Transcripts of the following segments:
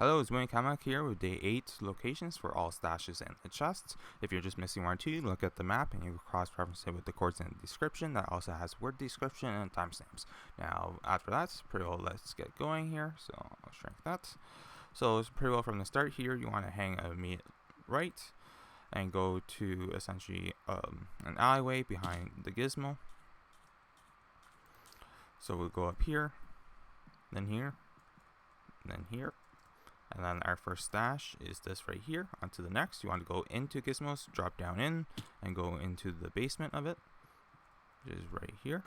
Hello, it's Wayne Kamak here with day 8 locations for all stashes and the chests. If you're just missing 1 or 2, look at the map and you cross-reference it with the codes in the description. That also has word description and timestamps. Now, after that, pretty well, let's get going here. So I'll shrink that. So it's pretty well from the start here. You want to hang a immediate right and go to essentially an alleyway behind the gizmo. So we'll go up here, then here, then here. And then our first stash is this right here. Onto the next, you want to go into gizmos, drop down in, and go into the basement of it, which is right here.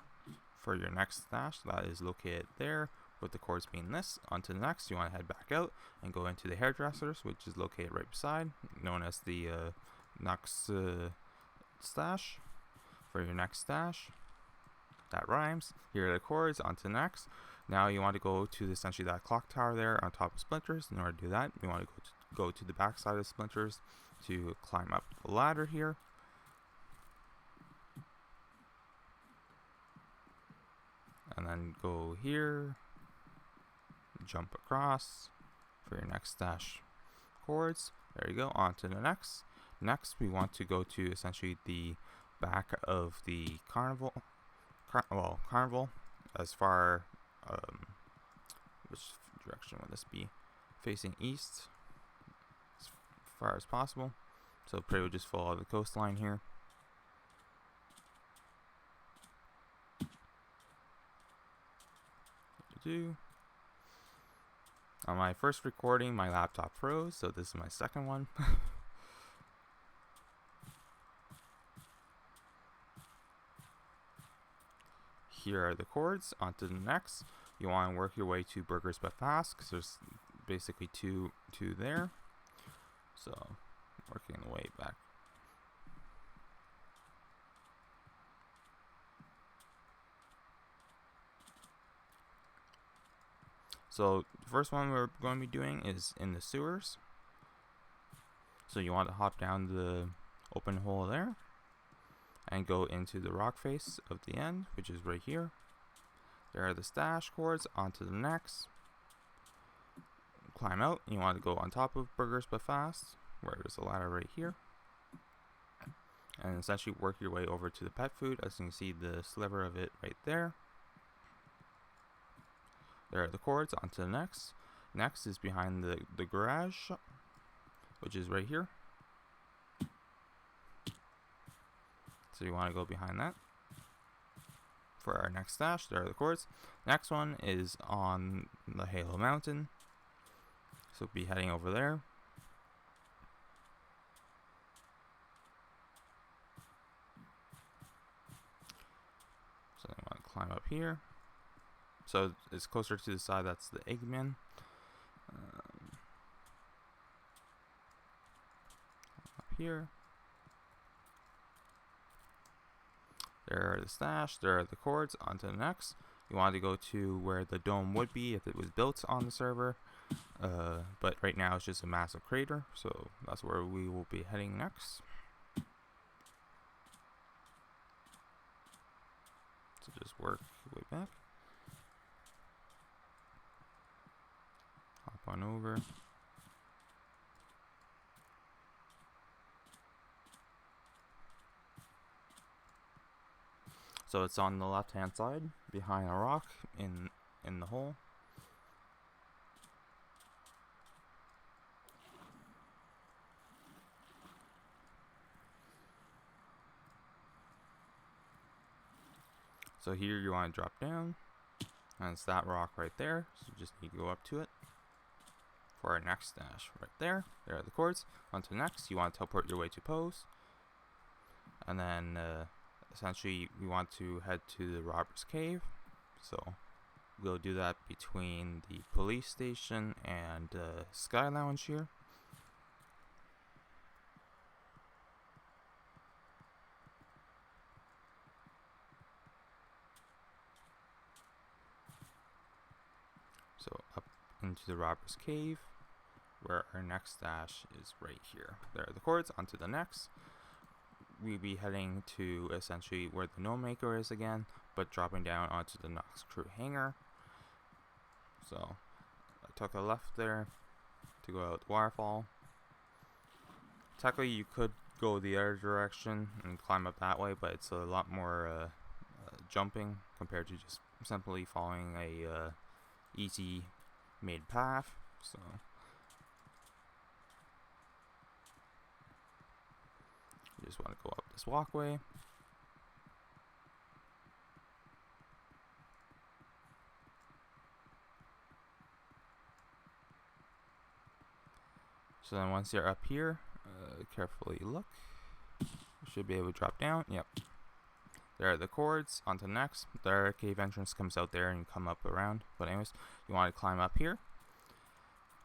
For your next stash, that is located there, with the cords being this. Onto the next, you want to head back out and go into the hairdressers, which is located right beside, known as the Noxstache. For your next stash, that rhymes. Here are the cords. Onto the next. Now you want to go to essentially that clock tower there on top of splinters. In order to do that, you want to go to the back side of splinters to climb up the ladder here. And then go here, jump across for your next stash cords. There you go. On to the next. Next, we want to go to essentially the back of the carnival. Carnival, as far which direction would this be? Facing east as far as possible. So pretty would just follow the coastline here. On my first recording, my laptop froze, so this is my second one. Here are the cords. Onto the next. You want to work your way to burgers but fast, because there's basically two there. So working the way back. So the first one we're going to be doing is in the sewers. So you want to hop down the open hole there and go into the rock face of the end, which is right here. There are the stash cords. Onto the next. Climb out. You want to go on top of burgers but fast, where there's a ladder right here, and essentially work your way over to the pet food. As you can see, the sliver of it right there. There are the cords. Onto the next. Next is behind the garage, which is right here. So you want to go behind that. For our next stash, there are the cords. Next one is on the Halo Mountain. So be heading over there. So you want to climb up here. So it's closer to the side, that's the Eggman. Up here. There are the stash, there are the cords. Onto the next. You want to go to where the dome would be if it was built on the server. But right now it's just a massive crater, so that's where we will be heading next. So just work your way back. Hop on over. So it's on the left hand side behind a rock in the hole. So here you want to drop down, and it's that rock right there, so you just need to go up to it. For our next stash right there, there are the cords. Onto the next, you want to teleport your way to pose, and then essentially we want to head to the robber's cave. So we'll do that between the police station and Sky Lounge here. So up into the robber's cave, where our next stash is right here. There are the cords. Onto the next. We'll be heading to essentially where the gnome maker is again, but dropping down onto the Noxcrew hangar. So I took a left there, to go out the waterfall. Technically, you could go the other direction and climb up that way, but it's a lot more jumping compared to just simply following a easy made path. So you just want to go up this walkway. So then once you're up here, carefully look. You should be able to drop down. Yep. There are the cords. On to the next. Their cave entrance comes out there and you come up around. But anyways, you want to climb up here,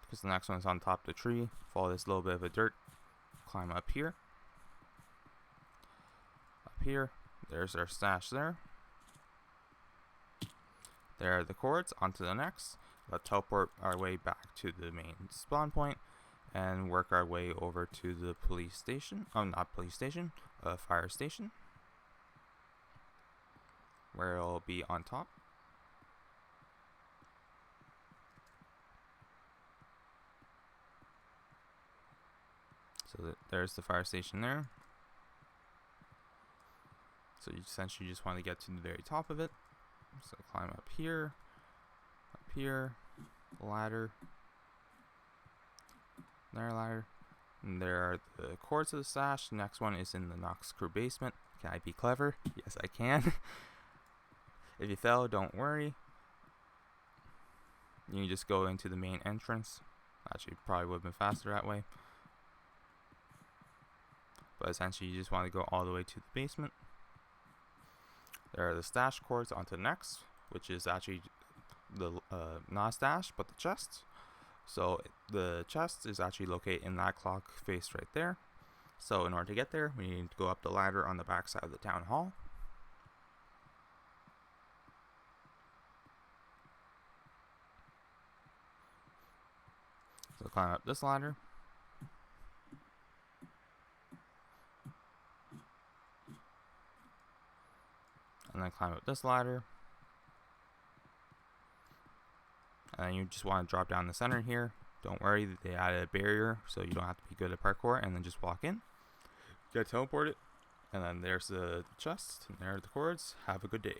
because the next one's on top of the tree. Follow this little bit of a dirt. Climb up here. Up here. There's our stash there. There are the cords. On to the next. Let's teleport our way back to the main spawn point and work our way over to the police station. Oh, not police station. Fire station. Where it'll be on top. So there's the fire station there. So you essentially just want to get to the very top of it. So climb up here, ladder, there, ladder. And there are the cords to the stash. The next one is in the Noxcrew basement. Can I be clever? Yes, I can. If you fell, don't worry. You can just go into the main entrance. Actually, probably would have been faster that way. But essentially, you just want to go all the way to the basement. There are the stash cords onto the next, which is actually the not stash, but the chest. So the chest is actually located in that clock face right there. So in order to get there, we need to go up the ladder on the back side of the town hall. So climb up this ladder. And then climb up this ladder. And then you just want to drop down the center here. Don't worry, they added a barrier, so you don't have to be good at parkour, and then just walk in. Get teleported. And then there's the chest, and there are the cords. Have a good day.